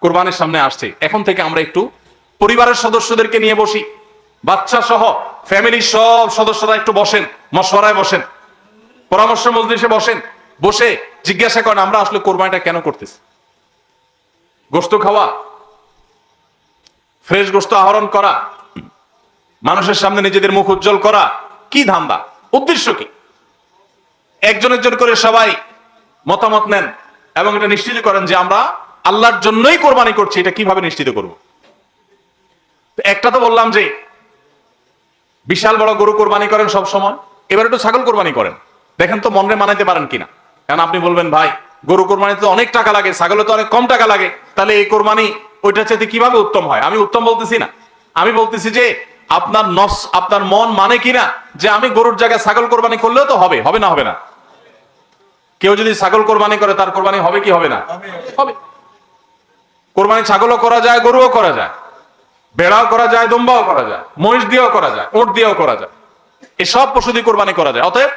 কোরবানির সামনে আসছে, এখন থেকে আমরা একটু পরিবারের সদস্যদেরকে নিয়ে বসি, বাচ্চা সহ ফ্যামিলির সব সদস্যরা একটু বসেন, মশওয়ারায় বসেন, পরামর্শ মজলিসে বসেন, বসে জিজ্ঞাসা করেন আমরা আসলে কোরবানিটা কেন করতেছি। গোশত খাওয়া, ফ্রেশ গোশত আহরণ করা, মানুষের সামনে নিজেদের মুখ উজ্জ্বল করা, কি ধান্দা, উদ্দেশ্য কি? একজন একজন করে সবাই মতামত নেন এবং এটা নিশ্চিত করেন যে আমরা আল্লাহর জন্যই কোরবানি করছি। এটা কিভাবে নিশ্চিত করব? একটা তো বললাম যে বিশাল বড় গরু কোরবানি করেন সব সময়, এবার একটু ছাগল কোরবানি করেন, দেখেন তো মনে মানাইতে পারেন কিনা। কারণ আপনি বলবেন ভাই গরু কোরবানিতে অনেক টাকা লাগে, ছাগলে তো অনেক কম টাকা লাগে, তাহলে এই কোরবানি ওইটা চাইতে কিভাবে উত্তম হয়? আমি উত্তম বলতেছি না, আমি বলতেছি যে আপনার নফস, আপনার মন মানে কিনা যে আমি গরুর জায়গায় ছাগল কোরবানি করলেও তো হবে, হবে না হবে না? কেউ যদি ছাগল কোরবানি করে তার কোরবানি হবে কি হবে না? হবে। কোরবানি ছাগলও করা যায়, গরুও করা যায়, ভেড়াও করা যায়, দুম্বাও করা যায়, মহিষ দিয়েও করা যায়, উট দিয়েও করা যায়, এসব পশু দিয়ে কোরবানি করা যায়। অতএব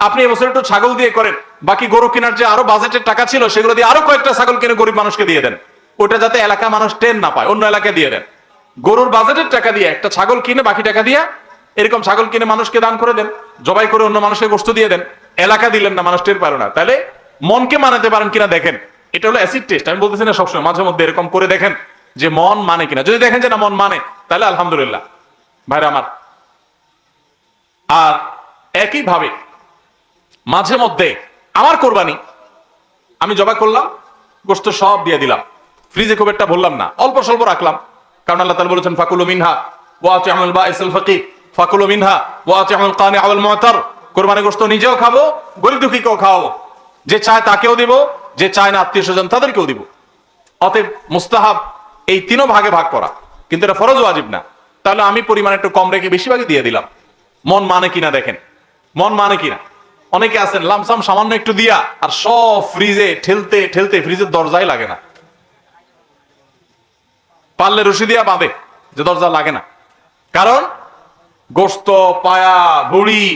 আপনি এবছর একটু ছাগল দিয়ে করেন, বাকি গরু কেনার যে আরো বাজেটের টাকা ছিল সেগুলো দিয়ে আরো কয়েকটা ছাগল কিনে গরিব মানুষকে দিয়ে দেন, ওটা যাতে এলাকা মানুষ টেন না পায়, অন্য এলাকায় দিয়ে দেন। গরুর বাজেটের টাকা দিয়ে একটা ছাগল কিনে বাকি টাকা দিয়ে এরকম ছাগল কিনে মানুষকে দান করে দেন, জবাই করে অন্য মানুষের গোশত দিয়ে দেন, এলাকা দিলেন না, মানুষ টের পারে না। তাহলে মনকে মানাতে পারেন কিনা দেখেন, এটা হলো অ্যাসিড টেস্ট। আমি বলতেছি না সবসময়, মাঝে মধ্যে এরকম করে দেখেন যে মন মানে কিনা। যদি দেখেন যে না মন মানে, তাহলে আলহামদুলিল্লাহ ভাইরা আমার। আর একইভাবে মাঝে মধ্যে আমার কোরবানি আমি জবাই করলাম, গোশত সব দিয়ে দিলাম, ফ্রিজে খুব একটা ভরলাম না, অল্প স্বল্প রাখলাম। কারণ আল্লাহ তাআলা বলেছেন ফাকুলু মিনহা ওয়া আতি'মুল বাঈসাল ফাকির, ফাকুলু মিনহা ওয়া আতি'মুল কানি ওয়াল মু'তার। কোরবানি গোশত নিজেও খাবো, গরীব দুঃখীকেও খাওয়াবো, যে চায় তাকেও দিব, যে চায় না আত্মীয় স্বজন তাদেরকেও দিব। অতএব মুস্তাহাব এই তিনও ভাগে ভাগ করা, কিন্তু এটা ফরজ ওয়াজিব না। তাহলে আমি পরিমাণ একটু কম রেখে বেশিরভাগই দিয়ে দিলাম। মন মানে কিনা দেখেন, মন মানে কিনা। অনেকে আছেন লামসাম সামান্য একটু দিয়া আর সব ফ্রিজে ঠেলতে ঠেলতে ফ্রিজের দরজাই লাগে না, পারলে রশি দিয়া বাঁধে যে দরজা লাগে না। কারণ গোশত, পায়া, বুড়ি,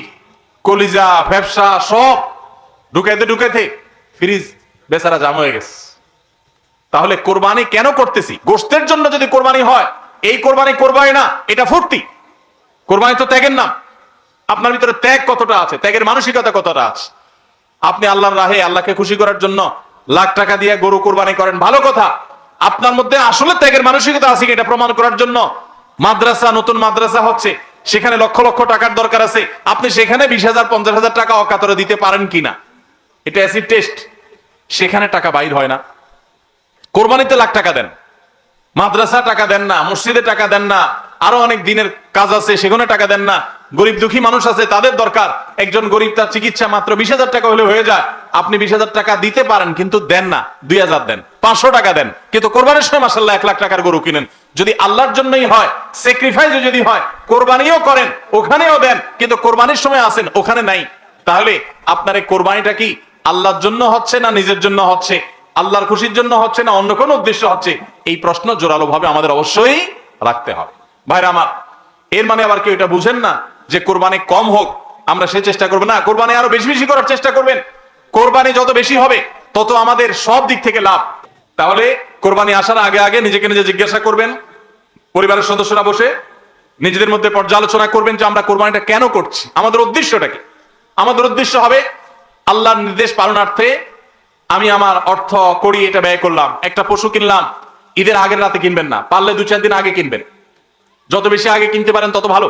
কলিজা, ব্যবসা সব ঢুকাইতে ঢুকাইতে ফ্রিজ বেচারা জাম হয়ে গেছে। তাহলে কোরবানি কেন করতেছি? গোশতের জন্য যদি কোরবানি হয়, এই কোরবানি কোরবানি না, এটা ফুর্তি। কোরবানি তো ত্যাগের নাম। আপনার ভিতরে ত্যাগ কতটা আছে, ত্যাগের মানসিকতা কতটা আছে। আপনি আল্লাহর রাহে আল্লাহকে খুশি করার জন্য লাখ টাকা দিয়ে গরু কোরবানি করেন, ভালো কথা। আপনার মধ্যে আসলে ত্যাগের মানসিকতা আছে এটা প্রমাণ করার জন্য মাদ্রাসা, নতুন মাদ্রাসা হচ্ছে, সেখানে লক্ষ লক্ষ টাকার দরকার আছে, আপনি সেখানে 20,000 50,000 টাকা অকাতরে দিতে পারেন কিনা, এটা অ্যাসিড টেস্ট। সেখানে টাকা বাইর হয় না। কোরবানিতে লাখ টাকা দেন, মাদ্রাসা টাকা দেন না, মসজিদে টাকা দেন না, আরো অনেক দিনের কাজ আছে সেখানে টাকা দেন না। গরিব দুঃখী মানুষ আছে, তাদের দরকার। একজন গরিব তার চিকিৎসা মাত্র 20,000 টাকা হলে হয়ে যায়, আপনি 20,000 টাকা দিতে পারেন কিন্তু দেন না, 2,000 দেন, 500 টাকা দেন, কিন্তু কোরবানির সময় মাশাআল্লাহ 1 লাখ টাকার গরু কিনেন। যদি আল্লাহর জন্যই হয়, স্যাক্রিফাইস যদি হয়, কোরবানিও করেন, ওখানেও দেন, কিন্তু কোরবানির সময় আসেন ওখানে নাই, তাহলে আপনার এই কোরবানিটা কি আল্লাহর জন্য হচ্ছে না নিজের জন্য হচ্ছে, আল্লাহর খুশির জন্য হচ্ছে না অন্য কোনো উদ্দেশ্য হচ্ছে? এই প্রশ্ন জোরালো ভাবে আমাদের অবশ্যই রাখতে হবে ভাইরা আমার। এর মানে আবার কেউ এটা বুঝেন না যে কোরবানি কম হোক আমরা সে চেষ্টা করবো না, কোরবানি আরো বেশি বেশি করার চেষ্টা করবেন। কোরবানি যত বেশি হবে তত আমাদের সব দিক থেকে লাভ। তাহলে কোরবানি আসার আগে আগে নিজেকে নিজে জিজ্ঞাসা করবেন, পরিবারের সদস্যরা বসে নিজেদের মধ্যে পর্যালোচনা করবেন যে আমরা কোরবানিটা কেন করছি, আমাদের উদ্দেশ্যটা কি। আমাদের উদ্দেশ্য হবে আল্লাহর নির্দেশ পালনার্থে আমি আমার অর্থ করি, এটা ব্যয় করলাম। একটা পশু কিনলাম, ঈদের আগের রাতে কিনবেন না, পারলে 2-4 দিন আগে কিনবেন। যত বেশি আগে কিনতে পারেন তত ভালো।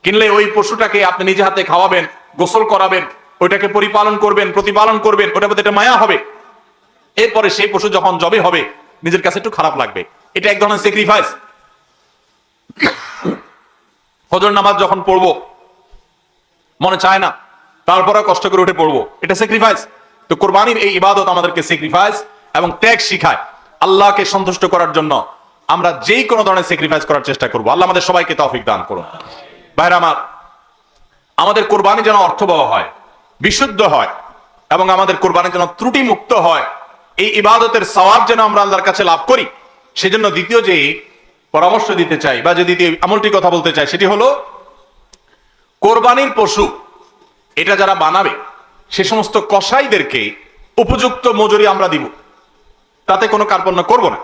কিনলে ওই পশুটাকে আপনি নিজে হাতে খাওয়াবেন, গোসল করাবেন, ওইটাকে পরিপালন করবেন, প্রতিপালন করবেন, ওটার প্রতি একটা মায়া হবে। এরপরে সেই পশু যখন জবে হবে নিজের কাছে একটু খারাপ লাগবে, এটা এক ধরনের স্যাক্রিফাইস। ফজর নামাজ যখন পড়বো মনে চায় না, তারপরে কষ্ট করে উঠে পড়বো, এটা স্যাক্রিফাইস। তো কোরবানির এই ইবাদত আমাদেরকে স্যাক্রিফাইস এবং ত্যাগ শিখায়। আল্লাহকে সন্তুষ্ট করার জন্য আমরা যেই কোনো ধরনের স্যাক্রিফাইস করার চেষ্টা করবো। আল্লাহ আমাদের সবাইকে তৌফিক দান করুন। ভাইরা আমার, আমাদের কোরবানি যেন অর্থবহ হয়, বিশুদ্ধ হয়, এবং আমাদের কোরবানি যেন ত্রুটি মুক্ত হয়, এই ইবাদতের সওয়াব যেন আমরা আল্লাহর কাছে লাভ করি, সেজন্য দ্বিতীয় যে পরামর্শ দিতে চাই বা যে দ্বিতীয় আমলটি কথা বলতে চাই সেটি হলো কোরবানির পশু এটা যারা বানাবে সে সমস্ত কসাইদেরকে উপযুক্ত মজুরি আমরা দিব, তাতে কোনো কার্পণ্য করব না।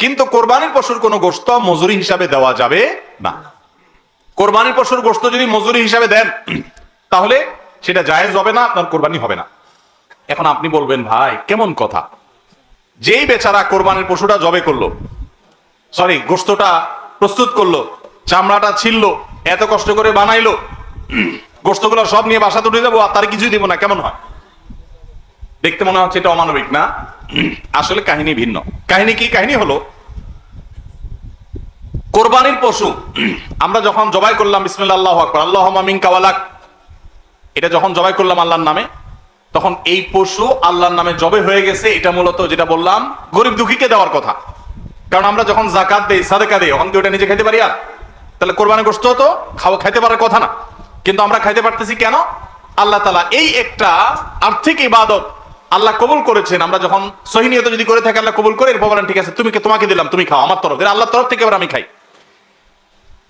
কিন্তু কোরবানির পশুর কোনো গোশত মজুরি হিসাবে দেওয়া যাবে না। কোরবানির পশুর গোশত যদি মজুরি হিসাবে দেন তাহলে সেটা জায়েজ হবে না, আপনার কোরবানি হবে না। এখন আপনি বলবেন ভাই কেমন কথা, যেই বেচারা কোরবানির পশুটা জবে করলো, সরি গোশতটা প্রস্তুত করলো, চামড়াটা ছিললো, এত কষ্ট করে বানাইলো, গোশতগুলো সব নিয়ে বাসাতে উঠে যাবো আর তার কিছুই দিব না, কেমন হয়? দেখতে মনে হচ্ছে এটা অমানবিক না? আসলে কাহিনী ভিন্ন। কাহিনী কি? কাহিনী হলো কোরবানির পশু আমরা যখন জবাই করলাম বিসমিল্লাহ আল্লাহু আকবার আল্লাহুম্মা মিনকা ওয়ালাক, এটা যখন জবাই করলাম আল্লাহর নামে, তখন এই পশু আল্লাহর নামে জবে হয়ে গেছে। এটা মূলত যেটা বললাম গরিব দুঃখীকে দেওয়ার কথা, কারণ আমরা যখন জাকাত দেই, সাদেকা দেই, তখন কি ওটা নিজে খেতে পারি? আর তাহলে কোরবানির গোশত তো খাইতে পারার কথা না, কিন্তু আমরা খাইতে পারতেছি কেন? আল্লাহ তাআলা এই একটা আর্থিক ইবাদত আল্লাহ কবুল করেছেন। আমরা যখন সহিহ নিয়তে যদি করে থাকি আল্লাহ কবুল করে, এরপর বলেন ঠিক আছে তোমাকে দিলাম, তুমি খাও আমার তরফ, আল্লাহর তরফ থেকে এবার আমি খাই।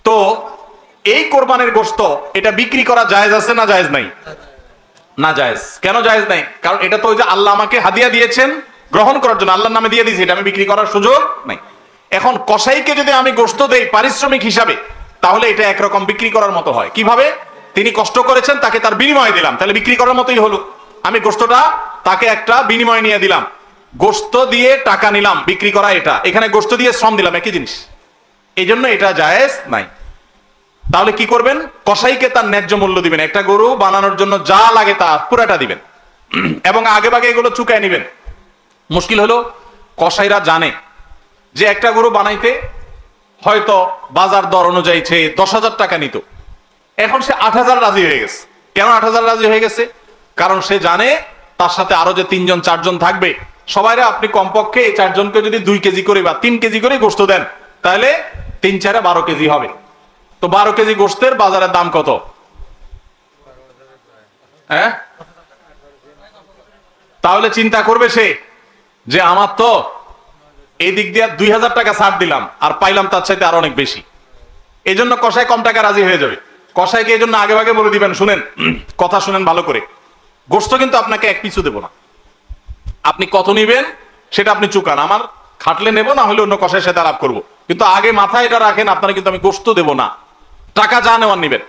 তো এই কোরবানির গোশত এটা বিক্রি করা জায়েজ আছে না জায়েজ নাই? না জায়েজ। কেন জায়েজ নাই? কারণ এটা তো ওই যে আল্লাহ আমাকে হাদিয়া দিয়েছেন গ্রহণ করার জন্য, আল্লাহর নামে দিয়ে দিয়েছি, এটা আমি বিক্রি করার সুযোগ নাই। এখন কসাইকে যদি আমি গোশত দেই পারিশ্রমিক হিসাবে, তাহলে এটা একরকম বিক্রি করার মতো হয়। কিভাবে? তিনি কষ্ট করেছেন, তাকে তার বিনিময় দিলাম, তাহলে বিক্রি করার মতোই হলো। আমি গোশতটা তাকে একটা বিনিময় নিয়ে দিলাম, গোশত দিয়ে টাকা নিলাম, বিক্রি করা এটা, এখানে গোশত দিয়ে শ্রম দিলাম, একই জিনিস। এই জন্য এটা জায়েজ নাই। তাহলে কি করবেন? কসাইকে তার ন্যায্য মূল্য দিবেন, একটা গরু বানানোর জন্য যা লাগে তা পুরাটা দিবেন এবং আগে ভাগে এগুলো চুকায় নিবেন। মুশকিল হলো কসাইরা জানে যে একটা গরু বানাইতে হয়তো বাজার দর অনুযায়ী 10,000 টাকা নিত, এখন সে 8,000 রাজি হয়ে গেছে। কেন 8,000 রাজি হয়ে গেছে? কারণ সে জানে তার সাথে আরো যে 3 জন 4 জন থাকবে, সবাইরে আপনি কমপক্ষে এই 4 জনকে যদি 2 কেজি করে বা 3 কেজি করে গোশত দেন, তাহলে 3 4 12 কেজি হবে। তো 12 কেজি গোশতের বাজারের দাম কত? হ্যাঁ, তাহলে চিন্তা করবে সে যে আমার তো এই দিক দিয়ে 2,000 টাকা ছাড় দিলাম আর পাইলাম তার চাইতে আরো অনেক বেশি। এই জন্য কসাই কম টাকা রাজি হয়ে যাবে। কসাইকে এই জন্য আগে ভাগে বলে দিবেন, শুনেন কথা শুনেন ভালো করে, গোশত কিন্তু আপনাকে এক পিছু দেব না, আপনি কত নিবেন সেটা আপনি চুকান, আমার খাটলে নেব, না হলে অন্য কসাইয়ের সাথে আলাপ করবো, কিন্তু আগে মাথায় এটা রাখেন আপনারা কিন্তু আমি গোশত দেব না, টাকা যা নেওয়ার নিবেন।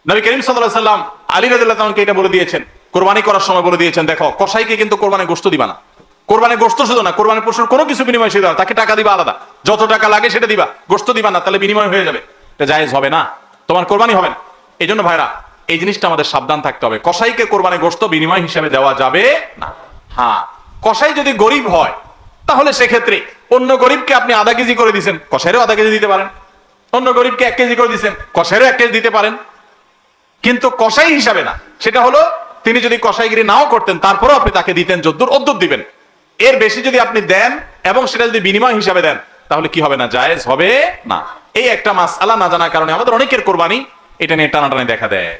নবী করিম সাল্লাল্লাহু আলাইহি ওয়াসাল্লাম আলী রাদিয়াল্লাহু তাআলাকে এটা বলে দিয়েছেন, কোরবানি করার সময় বলে দিয়েছেন, দেখো কসাইকে কিন্তু কোরবানি গোশত দিবা না, কোরবানি গোশত শুধু না, কোরবানি পশুর কোনো কিছু বিনিময় সে দেওয়া, তাকে টাকা দিবা আলাদা, যত টাকা লাগে সেটা দিবা, গোশত দিবা না, তাহলে বিনিময় হয়ে যাবে, এটা জায়েজ হবে না, তোমার কোরবানি হবে না। এই জন্য ভাইরা এই জিনিসটা আমাদের সাবধান থাকতে হবে, কসাইকে কোরবানি গোশত বিনিময় হিসেবে দেওয়া যাবে না। হ্যাঁ, কসাই যদি গরিব হয় তাহলে সেক্ষেত্রে অন্য গরিবকে আপনি আধা কেজি করে দিচ্ছেন, কসাইরও আধা কেজি দিতে পারেন, অন্য গরিবকে 1 কেজি করে দিচ্ছেন, কসাইরও 1 কেজি দিতে পারেন, কিন্তু কসাই হিসাবে না। সেটা হলো তিনি যদি কসাইগিরি নাও করতেন তারপরেও আপনি তাকে দিতেন যদ্দুর অদ্দুর দিবেন। এর বেশি যদি আপনি দেন এবং সেটা যদি বিনিময় হিসাবে দেন তাহলে কি হবে না? জায়েজ হবে না। এই একটা মাসআলা না জানার কারণে আমাদের অনেকের কোরবানি এটা নিয়ে টানাটানি দেখা দেয়।